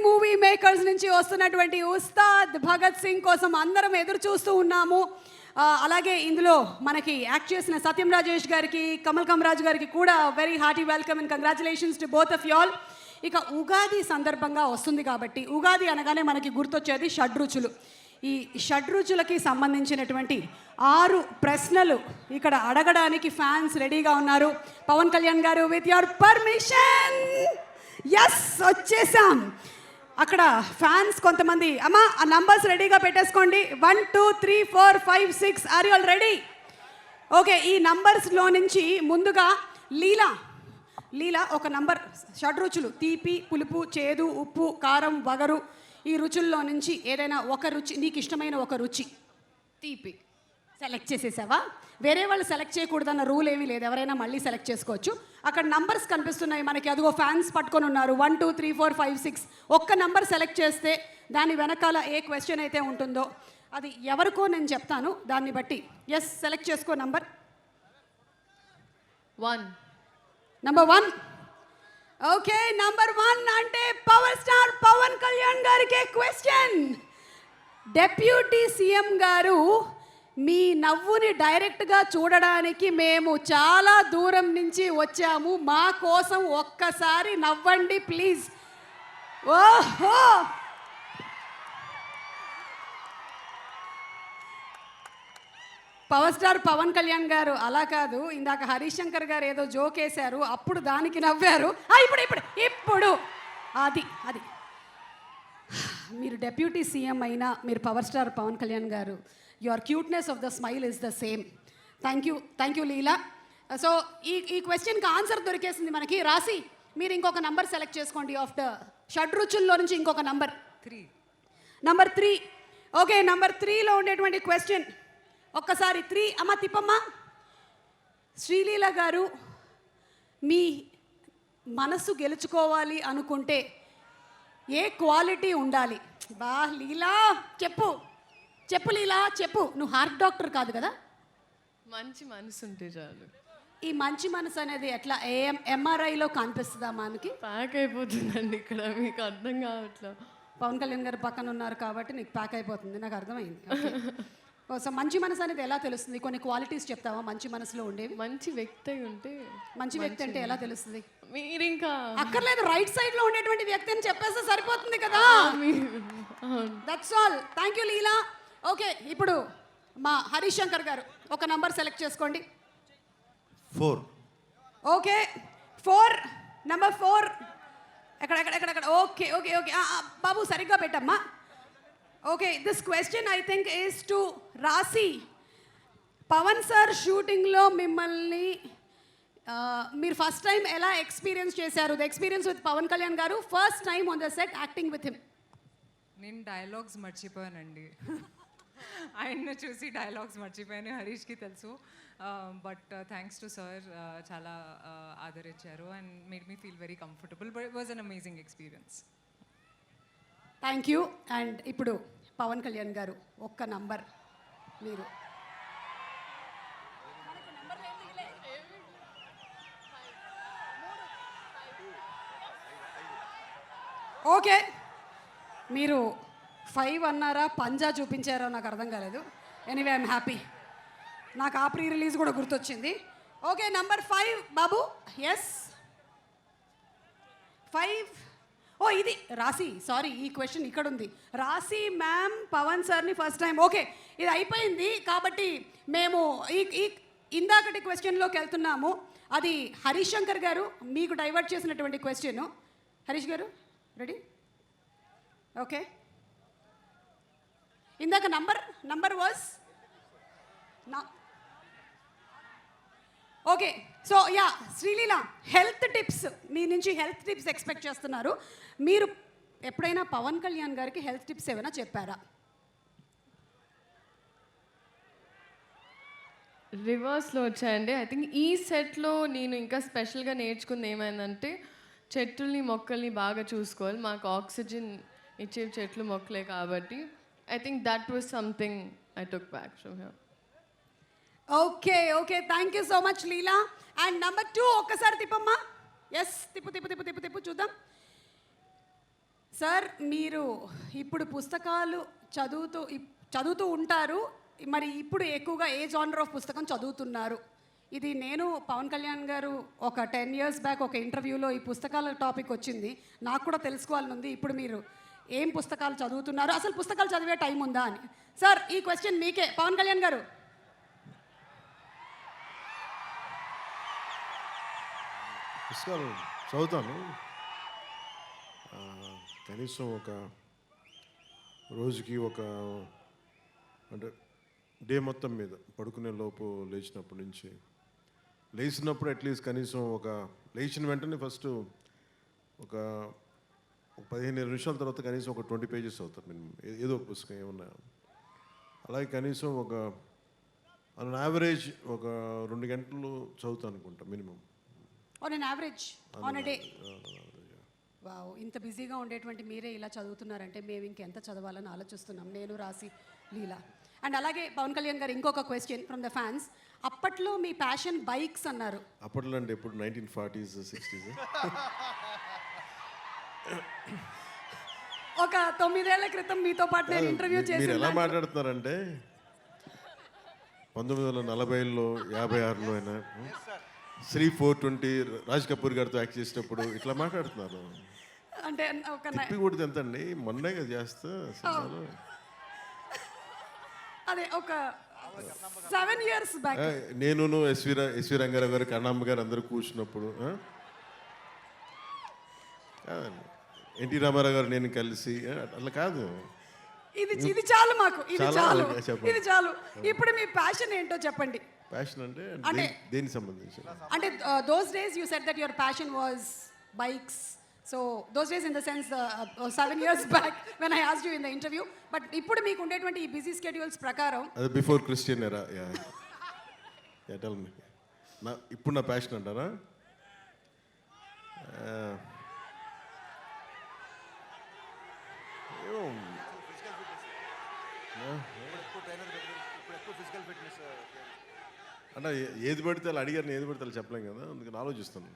Movie makers నుంచి వస్తున్నటువంటి ఉస్తాద్ భగత్ సింగ్ కోసం అందరం ఎదురు చూస్తూ ఉన్నాము. అలాగే ఇందులో మనకి యాక్ట్ చేసిన సత్యం రాజేష్ గారికి, కమల్ కమరాజ్ గారికి కూడా very hearty welcome and congratulations to both of you all. ఇక ఉగాది సందర్భంగా వస్తుంది కాబట్టి ఉగాది అనగానే మనకి గుర్తొచ్చేది షడ్రుచులు. ఈ షడ్రుచులకి సంబంధించినటువంటి 6 ప్రశ్నలు ఇక్కడ అడగడానికి ఫ్యాన్స్ రెడీగా ఉన్నారు. పవన్ కళ్యాణ్ గారు, విత్ యువర్ పర్మిషన్. ఎస్, వచ్చేసాం. అక్కడ ఫ్యాన్స్ కొంతమంది, అమ్మా ఆ నంబర్స్ రెడీగా పెట్టేసుకోండి. 1 2 3 4 5 6. Are you all ready? Okay, ఈ నంబర్స్లో నుంచి ముందుగా లీలా ఒక నంబర్. షడ్రుచులు తీపి, పులుపు, చేదు, ఉప్పు, కారం, వగరు, ఈ రుచుల్లో నుంచి ఏదైనా ఒక రుచి, నీకు ఇష్టమైన ఒక రుచి. తీపి సెలెక్ట్ చేసేసావా? వేరే వాళ్ళు సెలెక్ట్ చేయకూడదన్న రూల్ ఏమీ లేదు, ఎవరైనా మళ్ళీ సెలెక్ట్ చేసుకోవచ్చు. అక్కడ నంబర్స్ కనిపిస్తున్నాయి మనకి, అదిగో ఫ్యాన్స్ పట్టుకొని ఉన్నారు. 1 2 3 4 5 6. ఒక్క నంబర్ సెలెక్ట్ చేస్తే దాని వెనకాల ఏ క్వశ్చన్ అయితే ఉంటుందో అది ఎవరికో నేను చెప్తాను, దాన్ని బట్టి. ఎస్, సెలెక్ట్ చేసుకో నంబర్. 1. నంబర్ 1. ఓకే, నంబర్ 1 అంటే పవర్ స్టార్ పవన్ కళ్యాణ్ గారికి క్వశ్చన్. డెప్యూటీ సీఎం గారు, మీ నవ్వుని డైరెక్ట్గా చూడడానికి మేము చాలా దూరం నుంచి వచ్చాము. మా కోసం ఒక్కసారి నవ్వండి ప్లీజ్. ఓహో, పవర్ స్టార్ పవన్ కళ్యాణ్ గారు అలా కాదు, ఇందాక హరీష్ శంకర్ గారు ఏదో జోక్ వేశారు, అప్పుడు దానికి నవ్వారు. ఇప్పుడు అది మీరు డెప్యూటీ సీఎం అయినా మీరు పవర్ స్టార్ పవన్ కళ్యాణ్ గారు, your cuteness of the smile is the same. Thank you Leela. So ఈ క్వశ్చన్కి ఆన్సర్ దొరికేసింది మనకి. రాసి మీరు ఇంకొక నంబర్ సెలెక్ట్ చేసుకోండి. ఆఫ్ ద షడ్రుచుల్లో నుంచి ఇంకొక నంబర్. 3. నంబర్ 3. ఓకే, నంబర్ 3లో ఉండేటువంటి క్వశ్చన్ ఒక్కసారి 3 అమ్మ తిప్పమ్మా. శ్రీలీల గారు, మీ మనసు గెలుచుకోవాలి అనుకుంటే ఏ క్వాలిటీ ఉండాలి? బా లీలా, చెప్పు లీలా, చెప్పు. నువ్వు హార్ట్ డాక్టర్ కాదు కదా? మంచి మనసు ఉంటే చాలు. ఈ మంచి మనసు అనేది ఎట్లా ఎంఆర్ఐలో కనిపిస్తుందా? మనకి ప్యాక్ అయిపోతుందండి ఇక్కడ, మీకు అర్థం కావట్లా. పవన్ కళ్యాణ్ గారు పక్కన ఉన్నారు కాబట్టి నీకు ప్యాక్ అయిపోతుంది, నాకు అర్థమైంది. సో మంచి మనసు అనేది ఎలా తెలుస్తుంది? కొన్ని క్వాలిటీస్ చెప్తావా మంచి మనసులో ఉండేవి? మంచి వ్యక్తి ఉంటే. మంచి వ్యక్తి అంటే ఎలా తెలుస్తుంది? మీరు ఇంకా అక్కర్లేదు, రైట్ సైడ్ లో ఉండేటువంటి వ్యక్తి అని చెప్పేస్తే సరిపోతుంది కదా. That's all. Thank you Leela. Okay, ఇప్పుడు మా హరీష్ శంకర్ గారు ఒక నంబర్ సెలెక్ట్ చేసుకోండి. 4. ఓకే, 4. నంబర్ 4 ఎక్కడ? ఓకే బాబు సరిగ్గా పెట్టమ్మా. Okay, this question I think is to రాసి. పవన్ సార్ షూటింగ్లో మిమ్మల్ని మీరు ఫస్ట్ టైం ఎలా ఎక్స్పీరియన్స్ చేశారు? The experience with Pavan Kalyan garu, first time on the set acting with him. నేను డైలాగ్స్ మర్చిపోయానండి. ఆయన్ను చూసి డైలాగ్స్ మర్చిపోయాను, హరీష్కి తెలుసు. బట్ థ్యాంక్స్ టు సార్, చాలా ఆదరించారు and made me feel very comfortable. But it was an amazing experience. Thank you. And ఇప్పుడు పవన్ కళ్యాణ్ గారు ఒక్క నంబర్ మీరు. ఓకే, మీరు 5 అన్నారా, పంజా చూపించారో నాకు అర్థం కాలేదు. Anyway I'm happy. నాకు ఆ ప్రీ రిలీజ్ కూడా గుర్తొచ్చింది. ఓకే, నంబర్ 5 బాబు. ఎస్, 5. ఓ ఇది రాసి, సారీ ఈ క్వశ్చన్ ఇక్కడ ఉంది. రాసి మ్యామ్ పవన్ సార్ని ఫస్ట్ టైం. ఓకే, ఇది అయిపోయింది కాబట్టి మేము ఈ ఇందాకటి క్వశ్చన్లోకి వెళ్తున్నాము. అది హరీష్ శంకర్ గారు మీకు డైవర్ట్ చేసినటువంటి question. Harish garu ready? Okay, ఇందాక number was okay. So yeah, Sreeleela, health tips మీ నుంచి హెల్త్ టిప్స్ ఎక్స్పెక్ట్ చేస్తున్నారు. మీరు ఎప్పుడైనా పవన్ కళ్యాణ్ గారికి హెల్త్ టిప్స్ ఏమైనా చెప్పారా? రివర్స్లో వచ్చాయండి. ఐ థింక్ ఈ సెట్లో నేను ఇంకా స్పెషల్గా నేర్చుకుంది ఏమైందంటే, చెట్లని మొక్కల్ని బాగా చూసుకోవాలి. మాకు ఆక్సిజన్ ఇచ్చే చెట్లు మొక్కలే కాబట్టి I think that was something I took back from here. Okay, thank you so much Leela. And number 2 ఒక్కసారి తిప్పమ్మా. ఎస్, తిప్పు చూద్దాం. సార్ మీరు ఇప్పుడు పుస్తకాలు చదువుతూ ఉంటారు, మరి ఇప్పుడు ఎక్కువగా ఏ జానర్ ఆఫ్ పుస్తకం చదువుతున్నారు? ఇది నేను పవన్ కళ్యాణ్ గారు ఒక 10 years బ్యాక్ ఒక ఇంటర్వ్యూలో ఈ పుస్తకాల టాపిక్ వచ్చింది, నాకు కూడా తెలుసుకోవాలని ఉంది. ఇప్పుడు మీరు ఏం పుస్తకాలు చదువుతున్నారు, అసలు పుస్తకాలు చదివే టైం ఉందా అని. సార్ ఈ క్వశ్చన్ మీకే, పవన్ కళ్యాణ్ గారు. పుస్తకాలు చదువుతాను. కనీసం ఒక రోజుకి అంటే డే మొత్తం మీద పడుకునే లోపు లేచినప్పటి నుంచి లేచినప్పుడు అట్లీస్ట్ కనీసం లేచిన వెంటనే ఫస్ట్ ఒక 15 నిమిషాల తర్వాత కనీసం ఒక 20 pages అవుతారు నేను ఏదో ఒక పుస్తకం ఏమన్నా. అలాగే కనీసం ఆన్ యావరేజ్ ఒక 2 గంటలు చదువుతాను అనుకుంటా minimum. On an average on a day. Wow, ఇంత బిజీగా ఉండేటువంటి మీరే ఇలా చదువుతున్నారంటే మేము ఇంకెంత చదవాలని ఆలోచిస్తున్నాం, నేను రాసి లీలా. అండ్ అలాగే పవన్ కళ్యాణ్ గారు ఇంకొక క్వశ్చన్ ఫ్రమ్ ద ఫ్యాన్స్. అప్పట్లో మీ ప్యాషన్ బైక్స్ అన్నారు. అప్పట్లో అంటే ఎప్పుడు 1940s 60s? ఒక 9 ఏళ్ల క్రితం మీతో పాటు నేను ఇంటర్వ్యూ మీరు ఎలా చేసి మాట్లాడుతున్నారంటే 1940లో 56లో అయినా శ్రీ 420 రాజ్ కపూర్ గారితో యాక్ట్ చేసేటప్పుడు ఇట్లా మాట్లాడుతున్నారు. అంటే ఒక తిప్పి కొడితే ఎంత అండి, మొన్నే కదా చేస్తా సినిమాలో. అదే ఒక 7 years బ్యాక్. నేను ఎస్వి రంగారావు గారు, కన్నమ్మ గారు అందరూ కూర్చున్నప్పుడు కాదండి, ఎన్టీ రామారావు గారు నేను కలిసి అట్లా కాదు. ఇది చాలు మాకు, ఇది చాలా చాలు, చెప్పండి. ఇది చాలు. ఇప్పుడు మీ ప్యాషన్ ఏంటో చెప్పండి. ప్యాషన్ అంటే అంటే- దేనికి సంబంధించి? అంటే those days you said that your passion was bikes. So those days in the sense 7 years back when I asked you in the interview. But ఇప్పుడు మీకు ఉండేటువంటి ఈ బిజీ స్కెడ్యూల్స్ ప్రకారం అది బిఫోర్ క్రిస్టియన్ ఎరా. Tell me. ఇప్పుడు నా passion అంటారా? అంటే ఏది పడితే వాళ్ళు అడిగారు, ఏది పడితే వాళ్ళు చెప్పలేం కదా, అందుకని ఆలోచిస్తాను.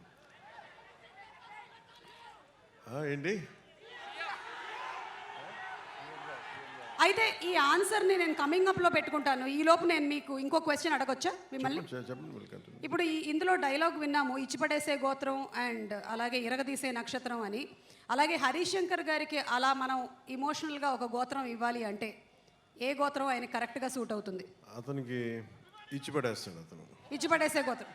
ఏంటి అయితే ఈ ఆన్సర్ని నేను కమింగ్ అప్లో పెట్టుకుంటాను. ఈ లోపు నేను మీకు ఇంకో క్వశ్చన్ అడగొచ్చా మిమ్మల్ని? చెప్పండి మళ్ళీ కంటిన్యూ. ఇప్పుడు ఇందులో డైలాగ్ విన్నాము, ఇచ్చిపడేసే గోత్రం అండ్ అలాగే ఇరగదీసే నక్షత్రం అని. అలాగే హరీష్ శంకర్ గారికి అలా మనం ఇమోషనల్గా ఒక గోత్రం ఇవ్వాలి అంటే ఏ గోత్రం ఆయన కరెక్ట్గా సూట్ అవుతుంది? అతనికి ఇచ్చి పడేస్తాడు అతను. ఇచ్చిపడేసే గోత్రం.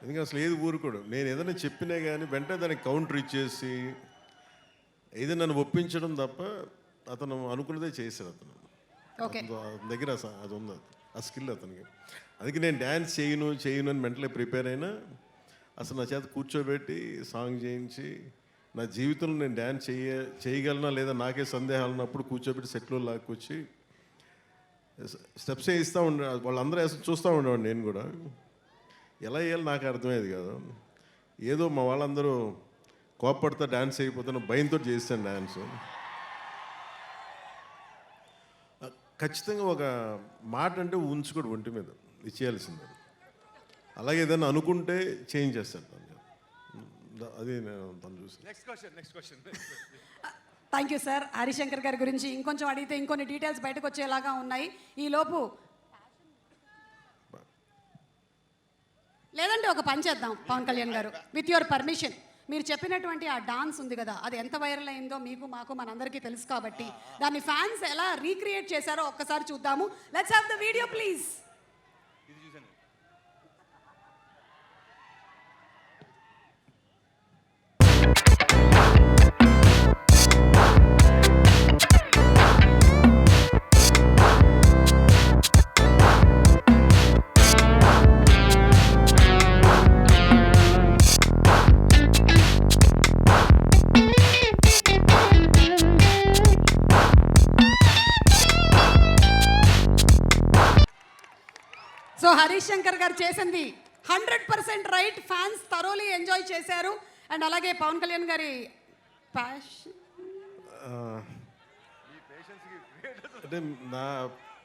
ఎందుకంటే అసలు ఏది ఊరుకోడు. నేను ఏదైనా చెప్పినా కానీ వెంటనే దానికి కౌంటర్ ఇచ్చేసి ఏదైనా నన్ను ఒప్పించడం తప్ప అతను అనుకున్నదే చేశాడు అతను. ఓకే. అతని దగ్గర అది ఉంది, ఆ స్కిల్ అతనికి. అందుకే నేను డ్యాన్స్ చేయను అని మెంటలీ ప్రిపేర్ అయినా అసలు నా చేత కూర్చోబెట్టి సాంగ్ చేయించి నా జీవితంలో నేను డ్యాన్స్ చేయగలనా లేదా నాకే సందేహాలు ఉన్నప్పుడు కూర్చోబెట్టి సెట్లో లాక్కొచ్చి స్టెప్స్ వేయిస్తూ ఉండే వాళ్ళందరూ చూస్తూ ఉండేవాడు. నేను కూడా ఎలా వేయాలి నాకు అర్థమయ్యేది కాదు. ఏదో మా వాళ్ళందరూ కోప్పడితే డ్యాన్స్ అయిపోతున్న భయంతో చేస్తాను డ్యాన్స్. ఖచ్చితంగా ఒక మాట అంటే ఉంచుకోడు ఒంటి మీద, ఇచ్చేయాల్సిందే. అలాగే ఏదైనా అనుకుంటే చేంజ్ చేస్తాను తను. అది నేను తను చూసి. Thank you sir. హరిశంకర్ గారి గురించి ఇంకొంచెం అడిగితే ఇంకొన్ని డీటెయిల్స్ బయటకు వచ్చేలాగా ఉన్నాయి. ఈ లోపు లేదంటే ఒక పని చేద్దాం పవన్ కళ్యాణ్ గారు, విత్ యువర్ పర్మిషన్. మీరు చెప్పినటువంటి ఆ డాన్స్ ఉంది కదా, అది ఎంత వైరల్ అయిందో మీకు మాకు మనందరికీ తెలుసు కాబట్టి దాన్ని ఫ్యాన్స్ ఎలా రీక్రియేట్ చేశారో ఒక్కసారి చూద్దాము. Let's have the video please. So Harish Shankar గారు చేసింది 100% రైట్. ఫ్యాన్స్ థరోలీ ఎంజాయ్ చేశారు. అండ్ అలాగే పవన్ కళ్యాణ్ గారి అంటే నా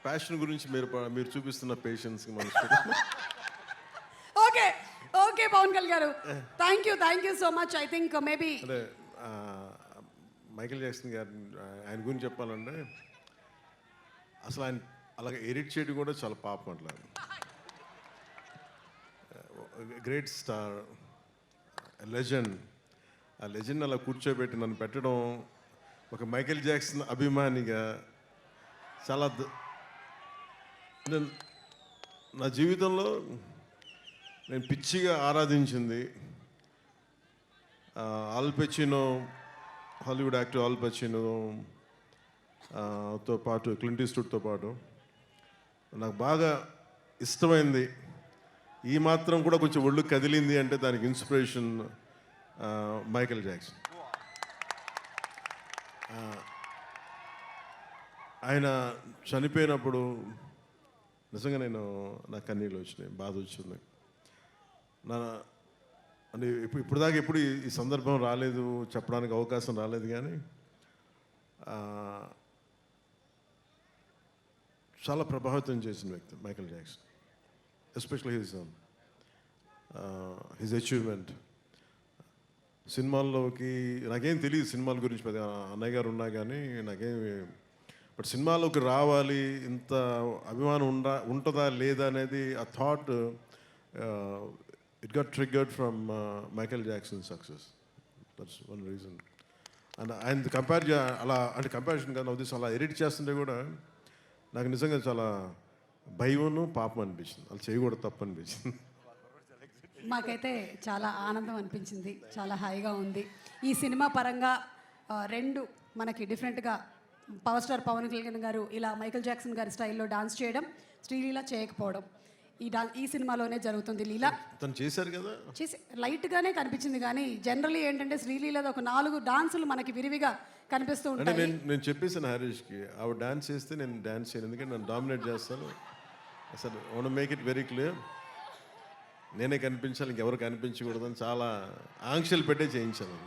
ప్యాషన్ గురించి మీరు చూపిస్తున్న పేషెన్స్కి మనసు. ఓకే ఓకే పవన్ కళ్యాణ్ గారు, thank you so much. I think maybe అంటే మైకేల్ జాక్సన్ గారి ఆయన గురించి చెప్పాలంటే అసలు ఆయన అలాగే ఎడిట్ చేయడం కూడా చాలా పాపం అట్లా. Great star, legend. ఆ లెజెండ్ అలా కూర్చోబెట్టి నన్ను పెట్టడం ఒక మైకేల్ జాక్సన్ అభిమానిగా చాలా నా జీవితంలో నేను పిచ్చిగా ఆరాధించింది Al Pacino, Hollywood actor Al Pacino తో పాటు క్లింట్ ఈస్ట్వుడ్తో పాటు నాకు బాగా ఇష్టమైంది, ఈ మాత్రం కూడా కొంచెం ఒళ్ళు కదిలింది అంటే దానికి ఇన్స్పిరేషన్ మైకేల్ జాక్సన్. ఆయన చనిపోయినప్పుడు నిజంగా నాకు కన్నీళ్ళు వచ్చినాయి, బాధ వచ్చింది. అంటే ఇప్పుడు దాకా ఎప్పుడు ఈ సందర్భం రాలేదు, చెప్పడానికి అవకాశం రాలేదు, కానీ చాలా ప్రభావితం చేసిన వ్యక్తి Michael Jackson, especially his achievement. సినిమాల్లోకి నాకేం తెలియదు సినిమాల గురించి, పెద్ద అన్నయ్య గారు ఉన్నా కానీ నాకేమి, బట్ సినిమాలోకి రావాలి, ఇంత అభిమానం ఉంటుందా లేదా అనేది ఆ thought it got triggered from Michael Jackson success. That's one reason. And ఆయన అలా అంటే కంపారిజన్ కాదు ఉద్దేశం, అలా ఎడిట్ చేస్తుంటే కూడా నాకు నిజంగా చాలా భయమును పాపం అనిపించింది, అలా చేయకూడదు, తప్పు అనిపించింది. మాకైతే చాలా ఆనందం అనిపించింది, చాలా హాయిగా ఉంది. ఈ సినిమా పరంగా రెండు మనకి డిఫరెంట్గా పవర్ స్టార్ పవన్ కళ్యాణ్ గారు ఇలా మైకేల్ జాక్సన్ గారి స్టైల్లో డాన్స్ చేయడం, శ్రీలీల చేయకపోవడం ఈ సినిమాలోనే జరుగుతుంది. లీల తను చేశారు కదా, చేసి లైట్గానే కనిపించింది, కానీ జనరల్లీ ఏంటంటే శ్రీలీలది ఒక 4 డాన్సులు మనకి విరివిగా కనిపిస్తూ అంటే ఉంటాయి. నేను చెప్పేసాను హరీష్కి, ఆవిడ డాన్స్ చేస్తే నేను డాన్స్ చేయను, ఎందుకంటే నన్ను డామినేట్ చేస్తాను. అసలు one make it very clear, నేనే కనిపించాలి, ఇంకెవరు కనిపించకూడదని చాలా ఆంక్షలు పెట్టే చేయించాను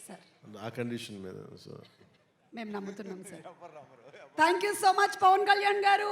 సార్ ఆ కండిషన్ మీద. సో మేము నమ్ముతున్నాం sir. Thank you so much Pavan Kalyan గారు.